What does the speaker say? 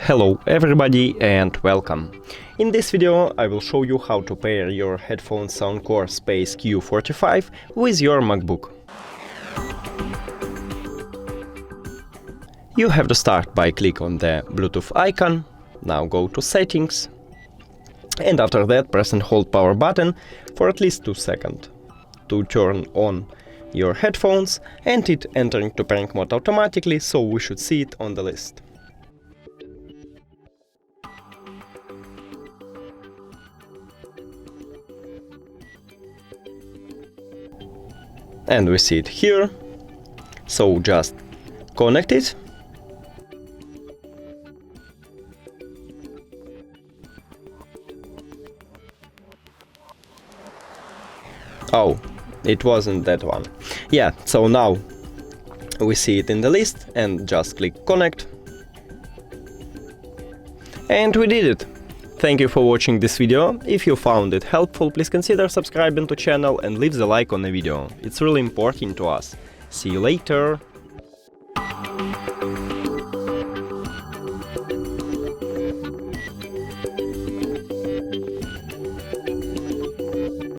Hello everybody and welcome. In this video I will show you how to pair your headphones Soundcore Space Q45 with your MacBook. You have to start by click on the Bluetooth icon, now go to Settings, and after that press and hold power button for at least 2 seconds to turn on your headphones, and it entering to pairing mode automatically, so we should see it on the list. And we see it here, so just connect it. Oh, it wasn't that one. Yeah, so now we see it in the list and just click connect. And we did it! Thank you for watching this video. If you found it helpful, please consider subscribing to channel and leave the like on the video. It's really important to us. See you later!